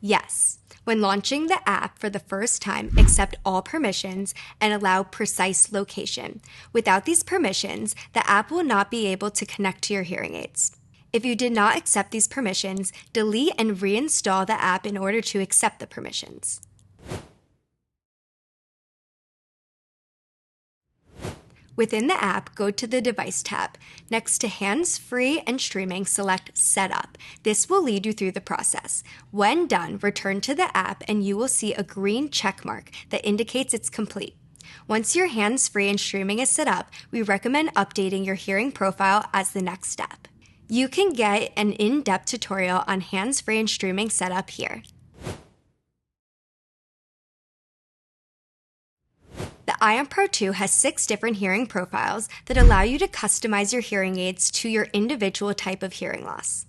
Yes. When launching the app for the first time, accept all permissions and allow precise location. Without these permissions, the app will not be able to connect to your hearing aids. If you did not accept these permissions, delete and reinstall the app in order to accept the permissions. Within the app, go to the Device tab. Next to Hands-Free and Streaming, select Setup. This will lead you through the process. When done, return to the app and you will see a green check mark that indicates it's complete. Once your hands-free and streaming is set up, we recommend updating your hearing profile as the next step. You can get an in-depth tutorial on hands-free and streaming setup here. The Audien Pro 2 has 6 different hearing profiles that allow you to customize your hearing aids to your individual type of hearing loss.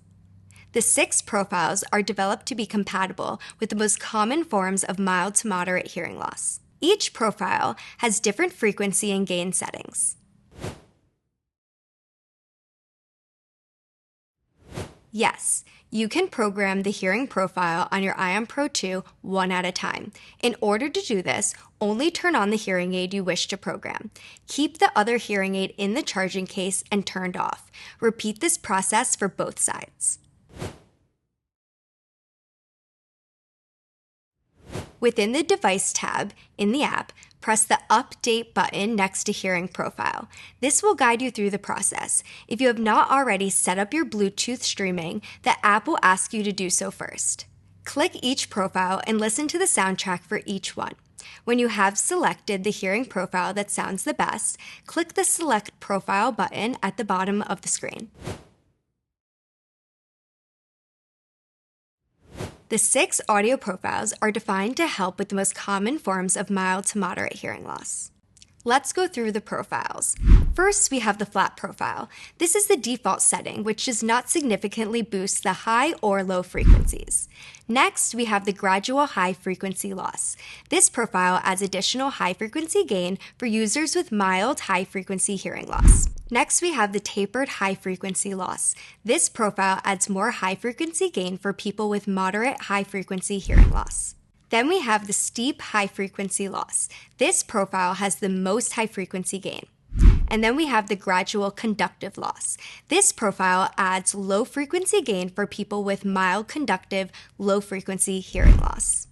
The 6 profiles are developed to be compatible with the most common forms of mild to moderate hearing loss. Each profile has different frequency and gain settings. Yes, you can program the hearing profile on your Audien Pro 2 one at a time. In order to do this, only turn on the hearing aid you wish to program. Keep the other hearing aid in the charging case and turned off. Repeat this process for both sides. Within the Device tab in the app, press the Update button next to Hearing Profile. This will guide you through the process. If you have not already set up your Bluetooth streaming, the app will ask you to do so first. Click each profile and listen to the soundtrack for each one. When you have selected the hearing profile that sounds the best, click the Select Profile button at the bottom of the screen. The 6 audio profiles are defined to help with the most common forms of mild to moderate hearing loss. Let's go through the profiles. First, we have the flat profile. This is the default setting, which does not significantly boost the high or low frequencies. Next, we have the gradual high frequency loss. This profile adds additional high frequency gain for users with mild high frequency hearing loss. Next, we have the tapered high frequency loss. This profile adds more high frequency gain for people with moderate high frequency hearing loss. Then we have the steep high frequency loss. This profile has the most high frequency gain. And then we have the gradual conductive loss. This profile adds low frequency gain for people with mild conductive, low frequency hearing loss.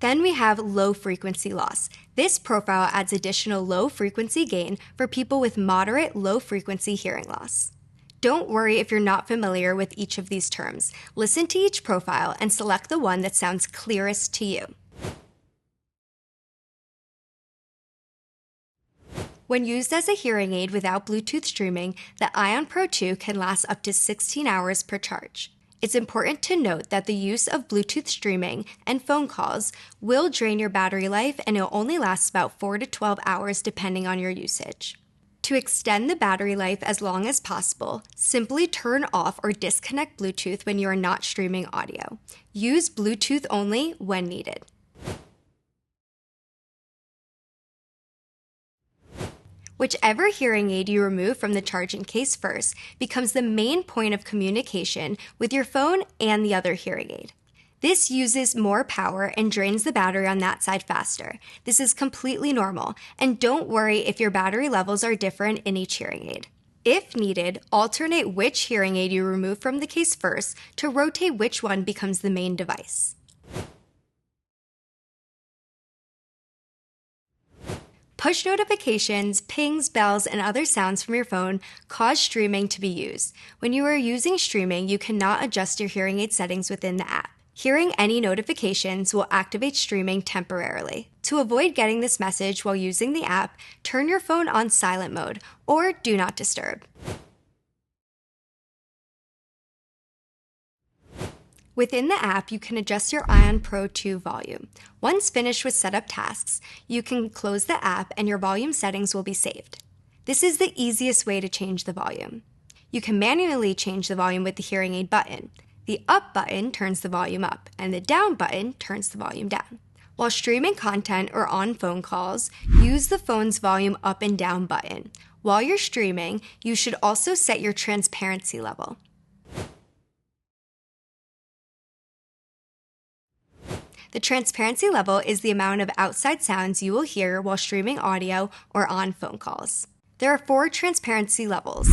Then we have low frequency loss. This profile adds additional low frequency gain for people with moderate, low frequency hearing loss. Don't worry if you're not familiar with each of these terms. Listen to each profile and select the one that sounds clearest to you. When used as a hearing aid without Bluetooth streaming, the Audien Pro 2 can last up to 16 hours per charge. It's important to note that the use of Bluetooth streaming and phone calls will drain your battery life, and it'll only last about 4 to 12 hours depending on your usage. To extend the battery life as long as possible, simply turn off or disconnect Bluetooth when you are not streaming audio. Use Bluetooth only when needed. Whichever hearing aid you remove from the charging case first becomes the main point of communication with your phone and the other hearing aid. This uses more power and drains the battery on that side faster. This is completely normal, and don't worry if your battery levels are different in each hearing aid. If needed, alternate which hearing aid you remove from the case first to rotate which one becomes the main device. Push notifications, pings, bells, and other sounds from your phone cause streaming to be used. When you are using streaming, you cannot adjust your hearing aid settings within the app. Hearing any notifications will activate streaming temporarily. To avoid getting this message while using the app, turn your phone on silent mode or do not disturb. Within the app, you can adjust your Audien Pro 2 volume. Once finished with setup tasks, you can close the app and your volume settings will be saved. This is the easiest way to change the volume. You can manually change the volume with the hearing aid button. The up button turns the volume up, and the down button turns the volume down. While streaming content or on phone calls, use the phone's volume up and down button. While you're streaming, you should also set your transparency level. The transparency level is the amount of outside sounds you will hear while streaming audio or on phone calls. There are 4 transparency levels.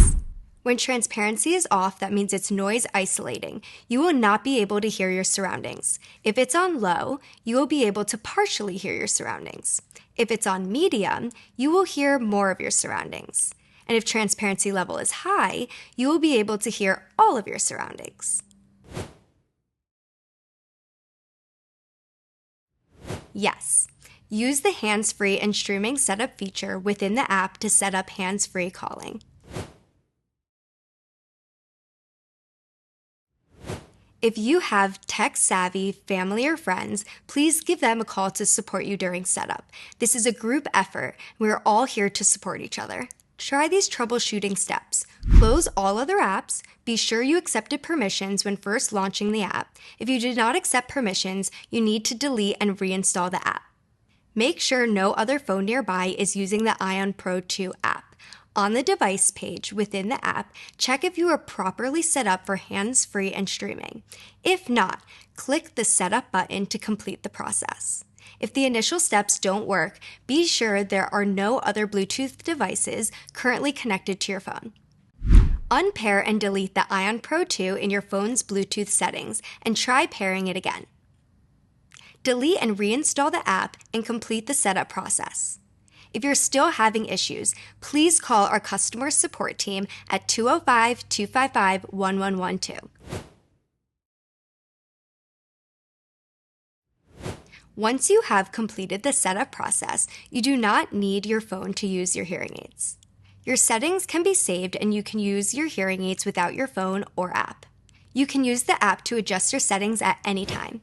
When transparency is off, that means it's noise isolating. You will not be able to hear your surroundings. If it's on low, you will be able to partially hear your surroundings. If it's on medium, you will hear more of your surroundings. And if transparency level is high, you will be able to hear all of your surroundings. Yes, use the hands-free and streaming setup feature within the app to set up hands-free calling. If you have tech-savvy family or friends, please give them a call to support you during setup. This is a group effort. We are all here to support each other. Try these troubleshooting steps. Close all other apps. Be sure you accepted permissions when first launching the app. If you did not accept permissions, you need to delete and reinstall the app. Make sure no other phone nearby is using the Audien Pro 2 app. On the device page within the app, check if you are properly set up for hands-free and streaming. If not, click the Setup button to complete the process. If the initial steps don't work, be sure there are no other Bluetooth devices currently connected to your phone. Unpair and delete the Audien Pro 2 in your phone's Bluetooth settings and try pairing it again. Delete and reinstall the app and complete the setup process. If you're still having issues, please call our customer support team at 205-255-1112. Once you have completed the setup process, you do not need your phone to use your hearing aids. Your settings can be saved and you can use your hearing aids without your phone or app. You can use the app to adjust your settings at any time.